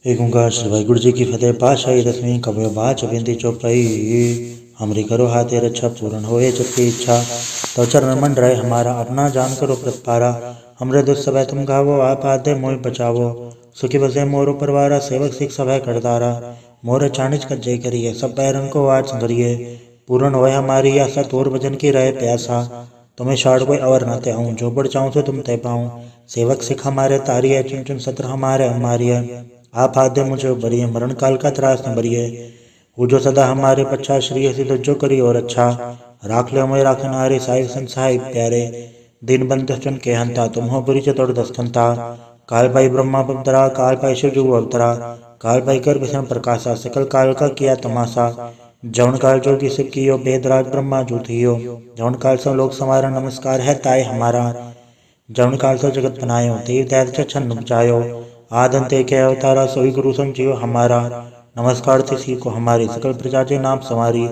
एक ओंकार श्री वाहिगुरु जी की फतेह। पातशाही दसवीं कव्य बाच बिंदी चौपाई। हमरी करो हाथे रक्षा पूर्ण होए जबकि इच्छा। तो चरण मन रहे हमारा अपना जान करो प्रतपारा। हमरे दुष्ट सब तुम गावो आप आदे मोहि बचावो। सुखी बसे मोरो परवारा सेवक सिख सब करदारा। मोर चाणिज कज्जय करिए सब पैरन को आज संगरिए। पूर्ण होए हमारी आशा तोर भजन की रहे प्यासा। तुम्हें छाड़ कोई अवर न ते आऊं जो बढ़ चाहूं तो तुम तय पाऊं। सेवक सिख हमारे तारिय चुन चुन सत्र हमारे हमारिय। आप आद्य मुझे बरिए मरण काल का त्रास न बरिए। वो जो सदा हमारे पच्छा श्री हसी जो करी और अच्छा। राख ले मोय राखन हारे साहिब संसाई प्यारे। दिन बंद चुन के हंता तुम हो बुरी चतुर दस्कंता। काल पाई ब्रह्मा पवतरा काल पाई शिव जु अवतरा। काल पाई कर भीषण प्रकाशा सकल काल का किया तमाशा। जौन काल जोगी शिव कियो बेदराज ब्रह्मा जू थियो। जौन काल सब लोग समारा नमस्कार है ताय हमारा। जौन काल से जगत बनायो देव दैत्य छन्न उपजायो। आदंते के अवतारा सोई गुरु समझियो हमारा। नमस्कार तिसी को हमारी सकल प्रजा जे नाम समारी।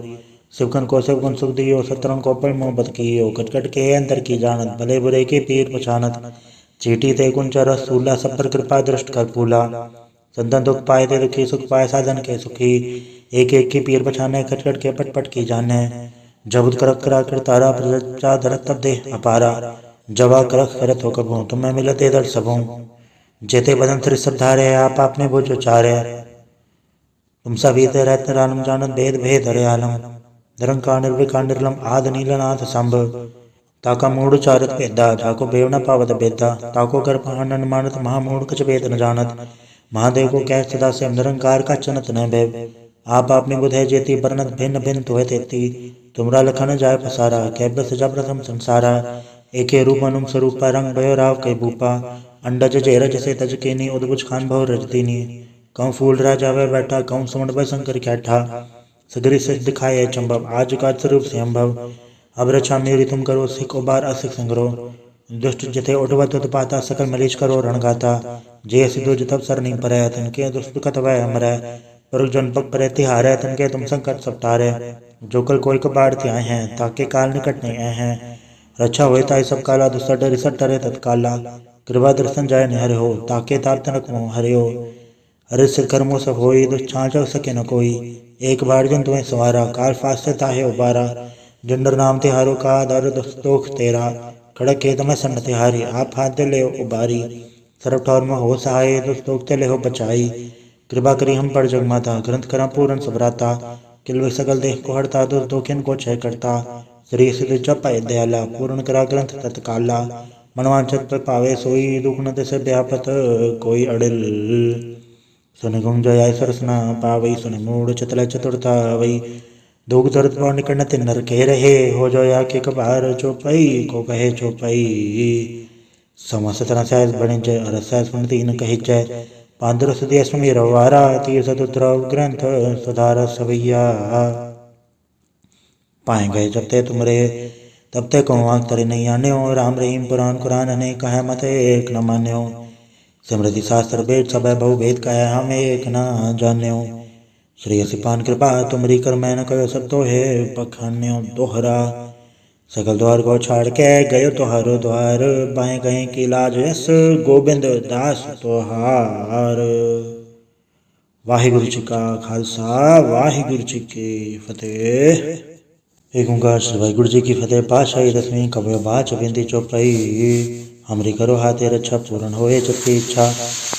शिवकन को शिवगुण सुख दियो सतरन को पल मोहब्बत कियो। कटकट के अंदर की जानत भले बुरे के पीर पछानत। चीटी ते कुंचर सूला सब पर कृपा दृष्ट कर फूला। संतन दुख पाए ते दुखी सुख पाए साधन के सुखी। एक एक की पीर पछाने खटखट के पट पट की जाने। जब करक करा कर तारा प्रजा धरत तब दे अपारा। जवा करख करत हो कबू तुम्हें मिलते दर सबों। जेते बदन श्री सब धारे आप आपने बोझ चारे। तुम सभी ते रहते रानम जानत भेद भेद हरे आलम। निरंकार निर्विकार निर्लम आद नीलनाथ संभ। ताका मूढ़ चारत भेदा जाको बेव न पावत बेदा। ताको कर पहानन मानत महामूढ़ कछ भेद न जानत। महादेव को कह सदा से निरंकार का चनत न भय। आप आपने बुधे जेती बरनत भिन्न भिन्न तुहे तेती। तुमरा लखन जाय पसारा कैब्य सजा प्रथम संसारा। एके रूप अनुम स्वरूपा रंग भयो राव कई भूपा। अंडज जेरज से तज केनी उद्भुज खान भव रजदीनी। कौं फूल राजा वह बैठा कौं सुमण भय शंकर कैठा। सगरी सच दिखाए चंबव आज का स्वरूप से अम्भव। अब रक्षा मेरी तुम करो सिख उबार असिख संग्रो। दुष्ट जथे उठवत उत्पाता सकल मलीच करो रणगाता। जे सिद्धो जतब सर नहीं परै तनके दुष्ट कत वह अमरै। पर जन पग परे तिहारै तनके तुम संकट सब टारे। जो कल कोई कबाड़ त्याए हैं ताके काल निकट नहीं आए हैं। रक्षा होए ताई सब काला दुष्ट डर सब टरे तत्काला। कृपा दर्शन जाय निहर हो ताके ताप तनक मोह हरे हो। अरे सिर कर्मो सब होई दुष्ट छाँच सके न कोई। एक बार जन तुम्हें सवारा काल फास्ते ताहे उबारा। जंडर नाम तिहारो का दर दुस्तोख तेरा। खड़क के तम सन्न तिहारी आप हाथ दे ले उबारी। सरब ठौर में हो सहाय दुस्तोख ते ले हो बचाई। कृपा करी हम पर जग माता ग्रंथ करम पूरन सबराता। किल सकल देह को हरता दुष्ट दोखिन को क्षय करता। श्री सिद्ध जप दयाला पूर्ण करा ग्रंथ तत्काला। मनवांचत पर पावे सोई दुख न से व्यापत कोई अड़िल। सुन गुंग जय सरसना पावई सुन मूढ़ चतल चतुरता वही। दुख दर्द पर निकट तिन नर कह रहे हो जोया के कबार चौपाई को कहे चौपाई। समस्त रसायस बने जय रसायस बन तीन कहे जय। पांद्र सदी सुमी रवारा तीर सतुद्रव ग्रंथ सुधार सवैया। पाए गए जब ते तुमरे तब ते को आंख तरे नहीं आने हो। राम रहीम पुराण कुरान ने कहा मत एक न मान्य हो। स्मृति शास्त्र वेद सब बहु भेद कहा हम एक न जाने हो। श्री सिपान कृपा तुमरी कर मैं न कहो सब तो है पखान्यो दोहरा। सकल द्वार को छाड़ के गयो तोहारो द्वार। बाएं गए की लाज यस गोबिंद दास तोहार। वाहिगुरु जी का खालसा वाहिगुरु जी की फतेह। एक ओंकार श्री वाहिगुरु जी की फतेह। पातशाही दसवीं कव्य बाच बिंदी चौपाई। हमरी करो हाथे रक्षा पूर्ण होए जबकि इच्छा।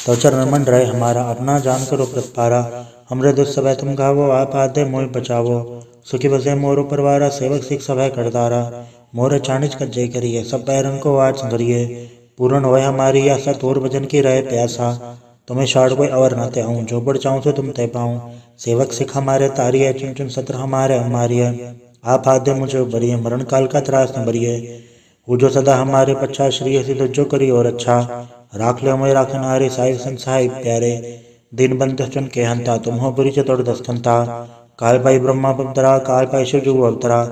तो चरण मन रहे हमारा अपना जान करो प्रतपारा। हमरे दुष्ट सब तुम गावो आप आदे मोहि बचावो। सुखी बसे मोरो परवारा सेवक सिख सब करदारा। मोर चाणिज कज्जय करिए सब पैरन को आज संगरिए। पूर्ण होए हमारी आशा तोर भजन की रहे प्यासा। तुम्हें छाड़ कोई अवर न ते आऊं जो बढ़ चाहूं तो तुम तय पाऊं। सेवक सिख हमारे तारिय चुन चुन सत्र हमारे हमारिय। आप आद्य मुझे बरिए मरण काल का त्रास न बरिए। वो जो सदा हमारे पच्छा श्री हसी जो करी और अच्छा। राख ले मोय राखन हारे साहिब संसाई प्यारे। दिन बंद चुन के हंता तुम हो बुरी चतुर दस्कंता। काल पाई ब्रह्मा पवतरा काल पाई शिव जु अवतरा।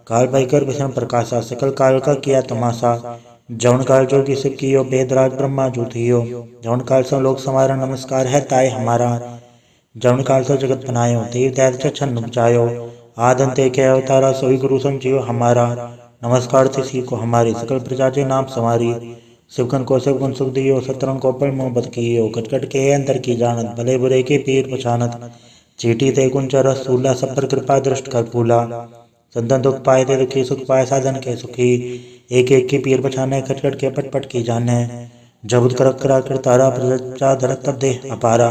काल पाई कर भीषण प्रकाशा सकल काल का किया तमाशा। जौन काल जोगी शिव कियो बेदराज ब्रह्मा जू थियो। जौन काल सब लोग समारा नमस्कार है ताय हमारा। जौन काल से जगत बनायो देव दैत्य छन्न उपजायो। आदंते के अवतारा सोई गुरु समझियो हमारा। नमस्कार तिसी को हमारी सकल प्रजा जे नाम समारी। शिवखन को शिवगुण सुख दियो, सतरन को पर मोहब्बत कियो, कटकट के अंतर की जानत, भले बुरे के पीर पछानत, चीटी ते कुंच रस सूला, सब पर कृपा दृष्ट कर फूला, संतन दुख पाए ते दुखी, सुख पाए साधन के सुखी, एक एक की पीर पछाने, खटखट के पट पट की जाने, जबुत करक करा कर तारा, प्रजा धरत तब दे अपारा,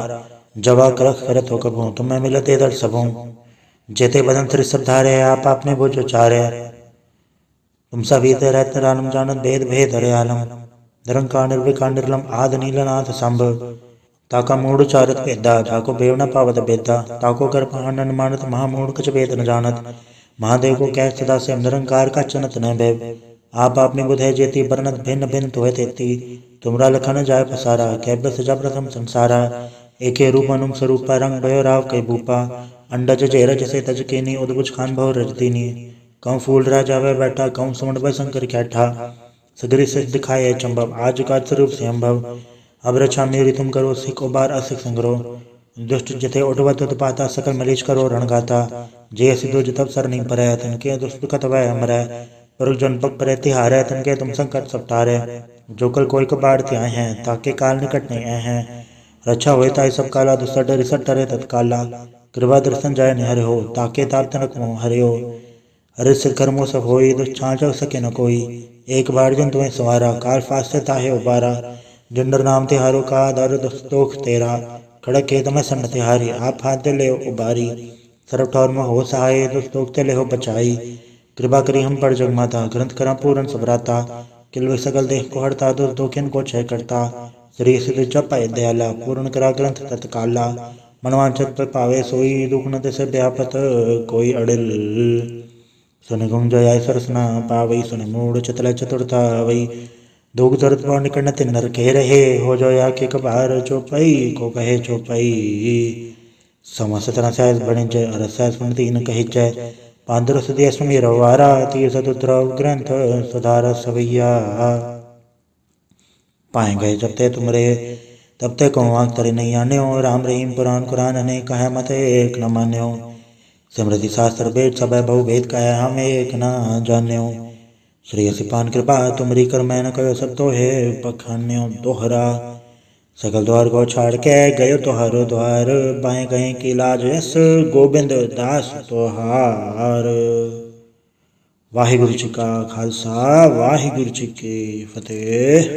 जवा करक करत हो कबू, तुम्हें मिलते दर सबू, जेते बदन त्रि सब धारे, आप आपने बोझ चारे, तुम सभी ते रहते रानम जानत, भेद भेद हरे आलम, निरंकार निर्विकार निर्लम आद नीलनाथ संभ, ताका मूढ़ चारत भेदा, ताको बेव न पावत बेदा, ताको कर पहानन मानत, महामूढ़ कछ भेद न जानत, महादेव को कह सदा से निरंकार का चनत न भय, आप आपने बुधे जेती बरनत भिन्न भिन्न तुहे तेती, तुमरा लखन जाय पसारा, कैब सजा प्रथम संसारा, एके रूप अनुम स्वरूपा, रंग भयो राव कई भूपा, अंडज जेरज से तज केनी, उदबुज खान भव रजतीनी, कौं फूल राजावे बैठा, कौं सुमण भय शंकर कैठा, सगरी सिद्ध दिखाए चंबव, आज का स्वरूप से अम्भव, अब रक्षा मेरी तुम करो, सिख उबार असिख संग्रह, दुष्ट जथे उठवत उत्पाता, सकल मलीच करो रणगाता, जे सिद्धो जतब सर नहीं परै, तनके दुष्ट कत वह हमरै, पर जन पग परे तिहारै, तनके तुम संकट सब टारे, जो कल कोई कबाड़ त्याए हैं, ताके काल निकट नहीं आए हैं, रक्षा होए ताई सब काला, दुसर डर रिसट टरे तत्काला, कृपा दर्शन जाय निहर हो, ताके ताप तनक मोह हरे हो, अरे सिखर मोह सब होई, दुष्छांच सके न कोई, एक बार जन तुम्हें सवारा, काल फास्ट ताहे उबारा, जिंडर नाम तिहारो का दर दुस्तोख तेरा, खड़क खेत में सन्न तिहारी, आप हाथ दे ले उबारी, सरब ठौर में हो सहाय, दुस्तोख ते ले हो बचाई, कृपा करी हम पर जगमाता, ग्रंथ करा पूरन सबराता, किल सकल देह को हरता, दुर्दोखिन को क्षय करता, श्री सिद्ध जप दयाला, पूर्ण करा ग्रंथ तत्काला, मनवांचत पर पावे सोई, दुख न से व्यापत कोई अड़िल, सुन गुण जय सरसना पावई, सुन मूढ़ चतल चतुरता वही, दोग जरत पर निकट तिन नर कह रहे, हो जोया के कबार चौपाई, को कहे चौपाई, समस्त रसायस बने जय, रसायस बन तीन कहे जय, पांदर सदय सुमी रवारा, तीर सतुद्र ग्रंथ सुधार सवैया, पाए गए जब ते तुमरे, तब ते कौन वाक तरे नहीं आने हो, राम रहीम पुराण कुरान ने कहा मत एक न मान्य हो, स्मृति शास्त्र वेद सब बहु भेद कह हम एक न जान्यो, श्री सिपान कृपा तुमरी कर मैं न कहो, सब तो है पखान्यो दोहरा, सकल द्वार को छाड़ के गयो तोहारो द्वार, बाएं गए की लाज यस गोबिंद दास तोहार, वाहिगुरु जी का खालसा, वाहिगुरु जी की फतेह।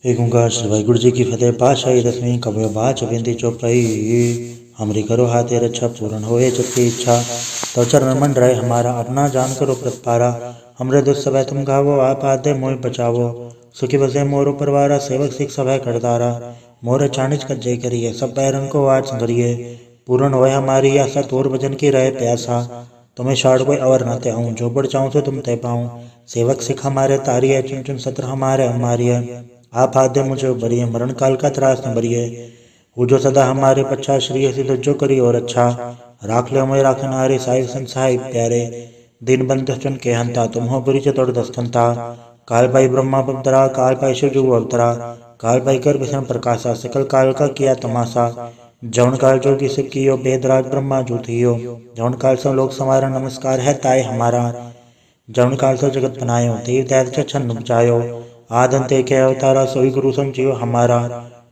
एक ओंकार श्री वाहिगुरु जी की फतेह। पातशाही दसवीं कबयो बाच बिंदी चौपाई, हमरी करो हाथे रक्षा, पूर्ण होए जबकि इच्छा, तो चरण मन रहे हमारा, अपना जान करो प्रतपारा, हमरे दुष्ट सब तुम गावो, आप आदे मोह बचावो, सुखी बसे मोरो परवारा, सेवक सिख सब करतारा, मोर चाणिज कज्जय करिए, सब पैरन को आज संगरिए, पूर्ण होए हमारी आशा, तोर भजन की रहे प्यासा, तुम्हें छाड़ कोई अवर न त्याऊं, जो बढ़ चाहूं तो तुम तय पाऊं, सेवक सिख हमारे तारिये, चुन चुन सत्र हमारे हमारिये, आप आद्य मुझे बरिए, मरण काल का त्रास न बरिए, वो जो सदा हमारे पच्छा, श्री सिद्ध जो करी और अच्छा, राख ले मैं राखन हारे, साहिब संसाई प्यारे, दिन बंद चुन के हंता, तुम हो बुरी चतुर दस्तंता, काल पाई ब्रह्मा पवतरा, काल पाई शिव जु अवतरा, काल पाई कर विषम प्रकाशा, सकल काल का किया तमाशा, जौन काल जोगी से कियो, वेदराज ब्रह्मा जो थियो, जौन काल से लोक समारा, नमस्कार है ताय हमारा, जौन काल से जगत बनायो, देव दैत्य छन्न बचायो, आदंते के अवतारा, सोई गुरु संजीव हमारा,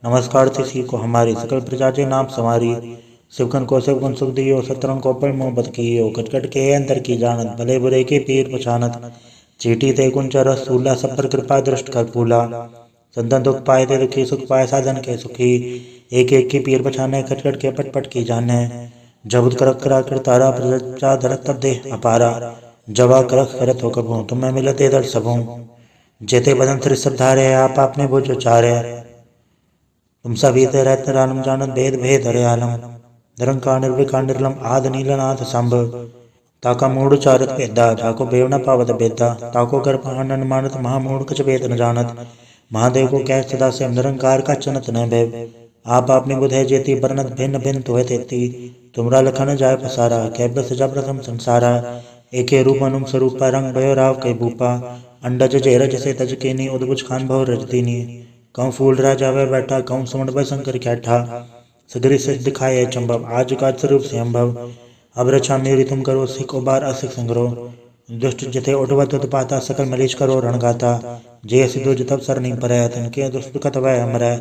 नमस्कार तिसी को हमारी, सकल प्रजा जे नाम समारी, शिवखन को शिवगुण सुख दियो, सतरन को पर मोहब्बत कियो, कटकट के अंतर की जानत, भले बुरे के पीर पछानत, चीटी ते कुंच रस सूला, सब पर कृपा दृष्ट कर फूला, संतन दुख पाए ते दुखी, सुख पाए साधन के सुखी, एक एक की पीर पछाने, खटखट के पट पट की जाने, जबुत करक करा कर तारा, प्रजा धरत तब दे अपारा, जवा करक करत हो कबू, तुम्हें मिलते दर सबू, जेते बदन त्रि सब धारे, आप आपने बोझ चारे, तुम सभी ते रहते रानम जानत, भेद भेद हरे आलम, निरंकार निर्विकार निर्लम आद नीलनाथ संभ, ताका मूढ़ चारत भेदा, ताको बेव न पावत बेदा, ताको कर पहानन मानत, महामूढ़ कछ भेद न जानत, महादेव को कह सदा से निरंकार का चनत न भय, आप आपने बुधे जेती बरनत भिन्न भिन्न तुहे तेती, तुमरा लखन जाय पसारा, कैब सजा प्रथम संसारा, एके रूप अनुम स्वरूपा, रंग भयो राव कई भूपा, अंडज जेरज से तज केनी, उदबुज खान भव रजतीनी, कौं फूल राजावे बैठा, कौं सुमण भय शंकर कैठा, सगरी सिद्ध दिखाए चंबव, आज का स्वरूप से अम्भव, अब रक्षा मेरी तुम करो, सिख उबार असिख संग्रह, दुष्ट जिथे उठवत उत्पाता सकल मरीच करो रणगाता जे सिद्धो जतब सर नहीं परै तनके दुष्ट कत वह अमरै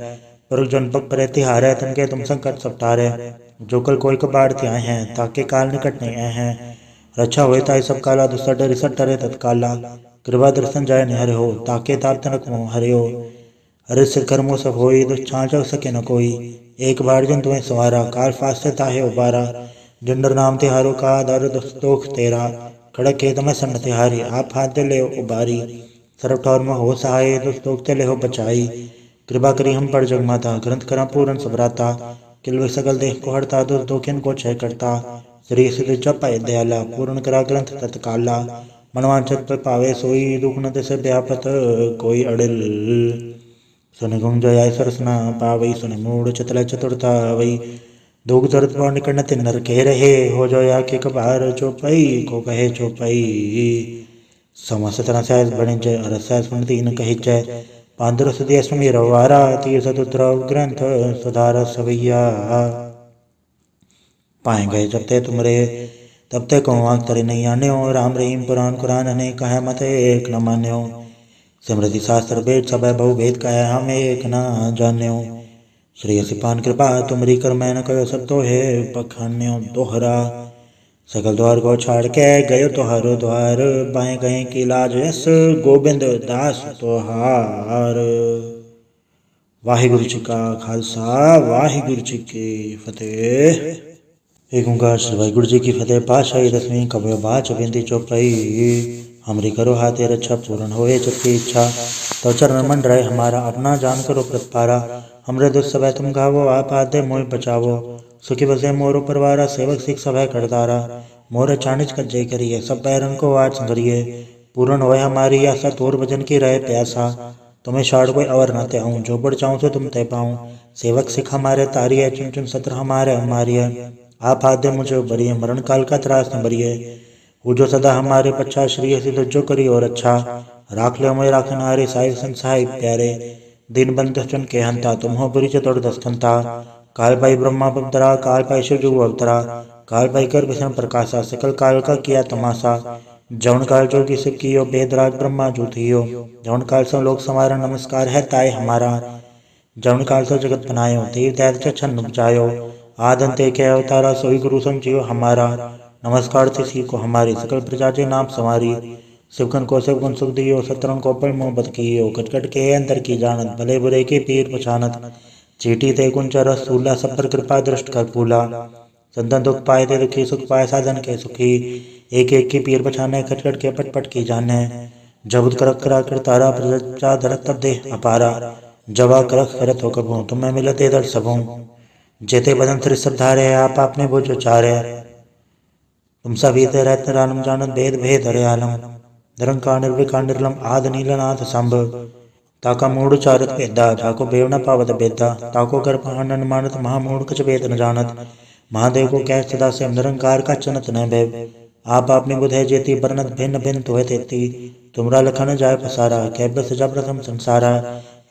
पर जन पग परै तिहारै तनके तुम संकट सब टारै जो कल कोई कबाड़ त्याय हैं ताके काल निकट नहीं आए हैं रक्षा हुए ताई सब काला दुसट रिसट टरे तत्काला कृपा दर्शन जाय निहर हो ताके ताप तनक मोह हरे हो अरे सिर कर्मो सब होई दुष्छांच सके न कोई एक बार जन तुम्हें सवारा काल फास्ट ताहे उबारा जंडर नाम तिहारो का दर दुस्तोख तेरा खड़क खेत में सन्न तिहारी आप हाथ ले उबारी सर्व ठौर में हो सहाय दुस्तोख ते ले हो बचाई कृपा करी हम पर जगमाता ग्रंथ करा पूरन सबराता किलवे सकल देह को हरता दुर्दोखिन को क्षय करता श्री सिद्ध जप दयाला पूर्ण करा ग्रंथ तत्काला मनवांचत पर पावे सोई दुख न से व्यापत कोई अड़िल सुन गुंग जय सरसना पावई सुन मूड चतल चतुरता वही दोग जरत पर निकट तिन नर कह रहे हो जोया के कबार चौपाई को कहे चौपाई समस्त रसैस बने जय रसैस सुन तीन कही जय पांदर सुदय सुमी रवारा तीर सतुद्रव ग्रंथ सुधार सवैया पाए गए जब ते तुमरे तब ते को आंख तरे नहीं आने हो राम रहीम पुराण कुरान ने कहे मत एक न मान्यो स्मृति शास्त्र वेद सब बहु भेद कहे हम एक न जान्यो श्री सिपान कृपा तुमरी कर मैं न कहो सब तो है पखान्यो दोहरा सकल द्वार को छाड़ के गयो तोहारो द्वार बाएं गए की लाज यस गोबिंद दास तोहार वाहिगुरु जी का खालसा वाहिगुरु जी की फतेह। एक ओंकार श्री वाहिगुरु जी की फतेह। पातशाही दसवीं कबीर बाच बिंदी चौपाई हमरी करो हाथे रक्षा पूर्ण होए जबकि इच्छा तो चरण मन रहे हमारा अपना जान करो प्रतिपारा हमरे दुष्ट सब तुम गावो आप आदे मोह बचावो सुखी बसे मोरो परवारा सेवक सिख सब करतारा मोर चाणिज कज्जय करिए सब पैरन को आज संगरिए पूर्ण होए हमारी आशा तोर भजन की रहे प्यासा तुम्हें शाड़ कोई अवर न ते आऊँ जो बढ़ चाहूँ तो तुम ते पाऊँ सेवक सिख हमारे तारिये चुन चुन सत्र हमारे हमारी आप आदे मुझे बरिए मरण काल का त्रास न बरिए वो जो सदा हमारे पच्छा श्री सिद्ध जो करी और अच्छा राख ले मैं राखन हारे साहिब संसाई प्यारे दिन बंद चुन के हंता तुम हो बुरी चतुर दस्कंता काल पाई ब्रह्मा पवतरा काल पाई शिव जो अवतरा काल पाई कर भीषण प्रकाशा सकल काल का किया तमाशा जौन काल जो की सिख कियो बेदराज ब्रह्मा जो थियो जौन काल से लोक समारा नमस्कार है ताय हमारा जौन काल से जगत बनायो देव दैत्य छन्न बचायो आदंते के अवतारा सोई गुरु संजीव हमारा नमस्कार तिसी को हमारी सकल प्रजा जे नाम समारी शिवगन को शिवगुण सुख दियो सत्रन को पल मोहब्बत कियो कटकट के अंतर की जानत भले बुरे के पीर पछानत चीटी ते कुंच रस सूला सब पर कृपा दृष्ट कर फूला संतन दुख पाए ते दुखी सुख पाए साधन के सुखी एक एक की पीर पछाने खटखट के पट पट की जाने जब करक करा कर तारा प्रजा धरत तब दे अपारा जवा करक करत हो कबू तुम्हें मिलते दर सबों जेते बदन तिर सब धारे आप आपने बोझ चारे तुम सभी ते रहते रानम जानत भेद भेद हरे आलम निरंकार निर्विकार निर्लम आद नीलनाथ संभ ताका मूढ़ चारत भेदा ताको बेव न पावत बेदा ताको कर पहानन मानत महामूढ़ कछ भेद न जानत महादेव को कह सदा से निरंकार का चनत न भय आप आपने बुधे जेती बरनत भिन्न भिन्न तो तेती तुमरा लखन जाय पसारा कैब सजा प्रथम संसारा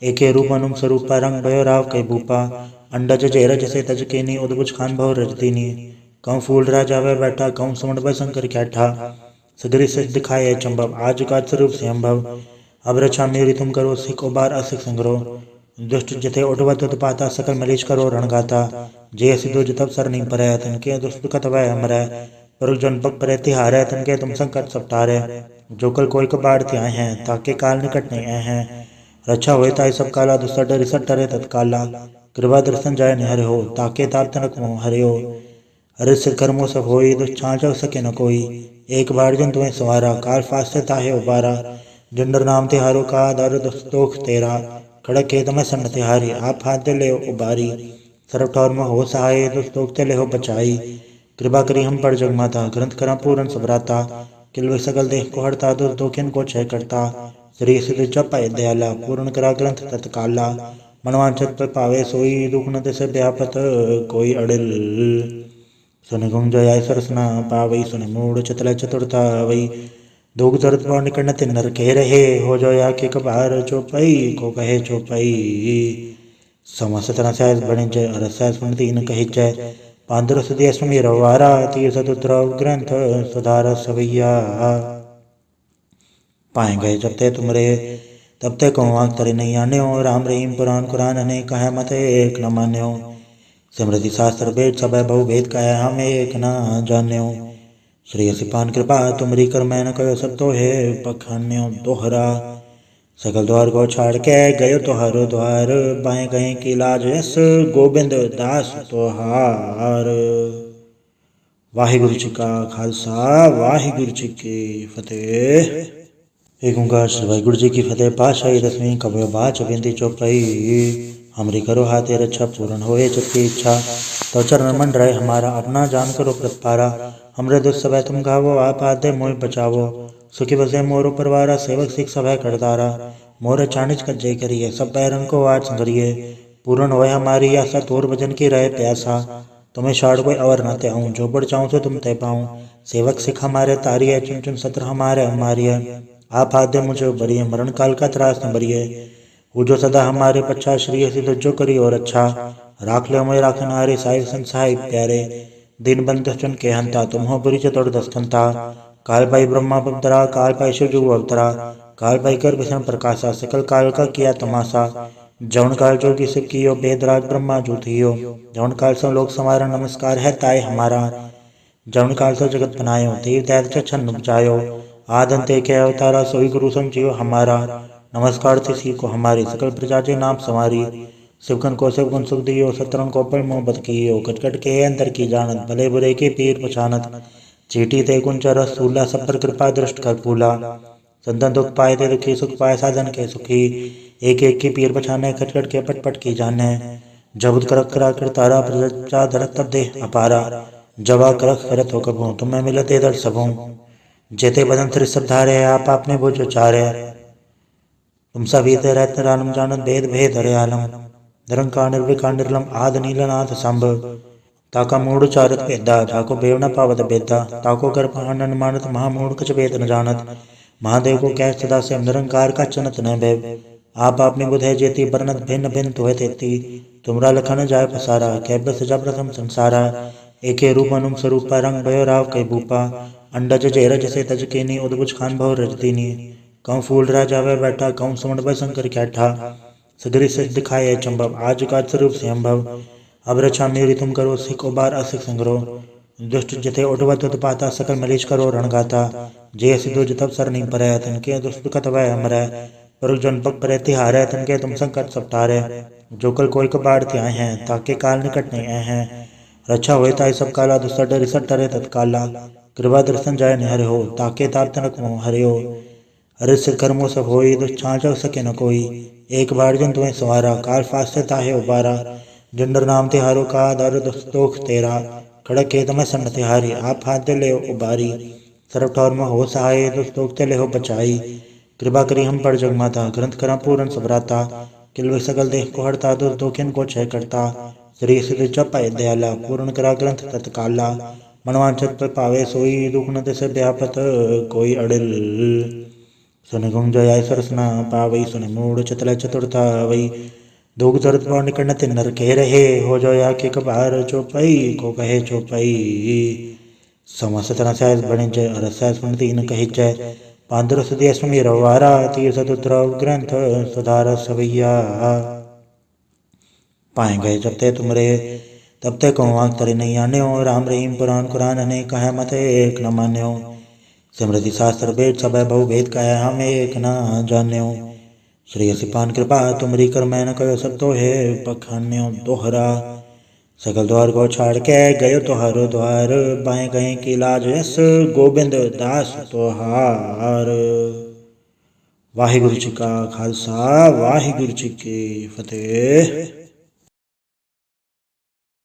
एके रूप अनुम स्वरूपा रंग भयो राव कै भूपा अंडज जेरज से तज केनी उद्भुज खान भव रजदीनी कौं फूल राजा वह बैठा कौं सुमण भय शंकर कैठा सगरी से दिखाए चंबव आज का स्वरूप से अम्भव अब रक्षा मेरी तुम करो सिख उबार असिख संग्रह दुष्ट जिथे उठवत उत्पाता सकल मरीच करो रणगाता जे सिद्धो जतब सर नहीं परै तनके दुष्ट कत वह अमरै पर जन पग परै तिहारै तनके तुम संकट सब टारै जो कल कोई कबाड़ त्याय हैं ताके काल निकट नहीं आए हैं रक्षा हुए ताई सब काला दुसट रिसट टरे तत्काला कृपा दर्शन जाय निहर हो ताके ताप तनक मोह हरे हो अरे सिर कर्मो सब होई दुष्छांच सके न कोई एक बार जन तुम्हें सवारा काल फास्ट ताहे उबारा जंडर नाम तिहारो का दर दुस्तोख तेरा खड़क खेत में सन्न तिहारी आप हाथ ले उबारी सर्व ठौर में हो सहाय दुस्तोख ते ले हो बचाई कृपा करी हम पर जगमाता ग्रंथ करा पूरन सबराता किलवे सकल देह को हरता दुर्दोखिन को क्षय करता श्री सिद्ध जप दयाला पूर्ण करा ग्रंथ तत्काला मनवांचत पर पावे सोई दुख न से व्यापत कोई अड़िल सुन गुंग जय सरसना पावई सुन मूड चतल चतुरता वही दोग जरत पर निकट तिन नर कह रहे हो जोया के कबार चौपाई को कहे चौपाई समस्त रसैस बने जय रसैस सुन तीन कही जय पांदर सुदय सुमी रवारा तीर सतुद्रव ग्रंथ सुधार सवैया पाए गए जब ते तुमरे तब ते कहूँ आग तरे नहीं आन्यो। राम रहीम पुराण कुरान अनेक कहे मत एक न मान्यो। सिमृति शास्त्र वेद सब बहु भेद कहे हम एक न जान्यो। श्री सिपान कृपा तुमरी कर मैं न कहो सब तो है पखान्यो दोहरा। सकल द्वार को छाड़ के गयो तो हरो द्वार। बाएं गए की लाज यस गोबिंद दास तोहार। वाहिगुरु जी का खालसा वाहिगुरु जी की फतेह। एक ओंकार श्री वाहिगुरु जी की फतेह। पातशाही दसवीं कबीर बाच बिंदी चौपाई। हमरी करो हाथे रक्षा पूर्ण होए चित्ती इच्छा। तो चरण मन रहे हमारा अपना जान करो प्रतिपारा। हमरे दुष्ट सब तुम गावो आप आदे मोह बचावो। सुखी बसे मोरो परवारा सेवक सिख सब करतारा। मोर चाणिज कज्जय करिए सब बैरन को आज संगरिए। पूर्ण होए हमारी आशा तोर भजन की रहे प्यासा। तुम्हें शाड़ कोई अवर न ते आऊँ जो बढ़ चाहूँ तो तुम ते पाऊँ। सेवक सिख हमारे तारिये चुन चुन सत्र हमारे हमारिये। आप आदे मुझे बरिए मरण काल का त्रास न बरिए। वो जो सदा हमारे पच्छा श्री सिद्ध जो करी और अच्छा। राख ले मैं राखन हारे साहिब संसाई प्यारे। दिन बंद चुन के हंता तुम हो बुरी चतुर दस्तंता। काल पाई ब्रह्मा पवतरा काल पाई शिव जो अवतरा। काल पाई कर विष्णु प्रकाशा सकल काल का किया तमाशा। जौन काल जोगी सिख कियो बेदराज ब्रह्मा जो थियो। जौन काल से लोक समारा नमस्कार है ताय हमारा। जौन काल से जगत बनायो देव दैत्य छन्न बचायो। आदंते के अवतारा सोई गुरु संजीव हमारा। नमस्कार तिसी को हमारी सकल प्रजा जे नाम समारी। शिवगन को शिवगुण सुख दियो सत्रन को पल मोहब्बत कियो। कटकट के अंदर की जानत भले बुरे के पीर पछानत। चीटी ते कुंच रस सूला सब पर कृपा दृष्ट कर फूला। संतन दुख पाए ते दुखी सुख पाए साधन के सुखी। एक एक की पीर पछाने खटखट के पट पट की जाने। जब करक करा कर तारा प्रजा धरत तब दे अपारा। जवा करक करत हो कबू तुम्हें मिलते दर सबों। जेते बदन तिर सब धारे आप आपने बोझ चारे। तुम सभी ते रहते रानम जानत भेद भेद हरे आलम। निरंकार निर्विकार निर्लम आद नीलनाथ संभ। ताका मूढ़ चारत भेदा ताको बेव न पावत बेदा। ताको कर पानन मानत महामूढ़ कछ भेद न जानत। महादेव को कह सदा से निरंकार का चनत न भय। आप आपने बुधे जेती बरनत भिन्न भिन्न तुहे तेती। तुमरा लखन जाय पसारा कैब सजा प्रथम संसारा। एके रूप अनुम स्वरूपा रंग भयो राव कै भूपा। अंडज जेरज से तज केनी उद्भुज खान भव रजदीनी। कौं फूल राजावे बैठा कौं सुमण भय शंकर कैठा। सगरी से दिखाए चंबव आज का स्वरूप से अम्भव। अब रक्षा मेरी तुम करो सिख उबार असिख संग्रो। दुष्ट जथे उठवत उत्पाता सकल मलीच करो रणगाता। जे सिद्धो जतब सर नहीं परै तनके दुष्ट कत वह अमरै। पर जन पग परे तिहारै तनके तुम संकट सब टारे। जो कल कोई कबाड़ त्याय हैं ताके काल निकट नहीं आए हैं। रक्षा होए ताई सब काला दुष्ट डर सट टरे तत्काला। कृपा दर्शन जाय निहरे हो ताके ताप तनक मोह हरे हो। अरे सिर कर्मो सब होई दुष्ट छाँच सके न कोई। एक बार जन तुम्हें सवारा काल फास्ते ताहे उबारा। जिंडर नाम तिहारो का दर दुख तेरा। खड़क के तमें सन्न तिहारी आप हाथ ले उबारी। सर्व ठौर में हो सहाय दुष्टोख ते ले हो बचाई। कृपा करी हम पर जग माता ग्रंथ करा पूरन सबराता। किल सकल देह को हरता दुर्दोखिन को क्षय करता। श्री सिद्ध चपाए दयाला पूर्ण करा ग्रंथ तत्काला। मनवांचत पर पावे सोई दुख न से व्यापत कोई अड़िल। सुन गुंग जय सरसना पावई सुन मूढ़ चतल चतुरता वही। दोग जरत पौ निकट न तिन्नर कह रहे हो जो या के कबार चौपाई को कहे चौपाई। समा 17 सहस बणि जय और सहस बणि तीन कही जय। 15 सुधी अश्वमी रवारा 30 सतुद्रव ग्रंथ सुधार सवैया। पाए गए जब ते तुमरे तब ते कहूँ आग तरे नहीं आन्यो। राम रहीम पुराण कुरान अनेक कहे मत एक न मान्यो। सिमृति शास्त्र वेद सब बहु भेद कहे हम एक न जान्यो। श्री सिपान कृपा तुमरी कर मैं न कहो सब तो है पखान्यो दोहरा। सकल द्वार को छाड़ के गयो तो हरो द्वार। बाएं गए की लाज यस गोबिंद दास तोहार। वाहिगुरु जी का खालसा वाहिगुरु जी की फतेह।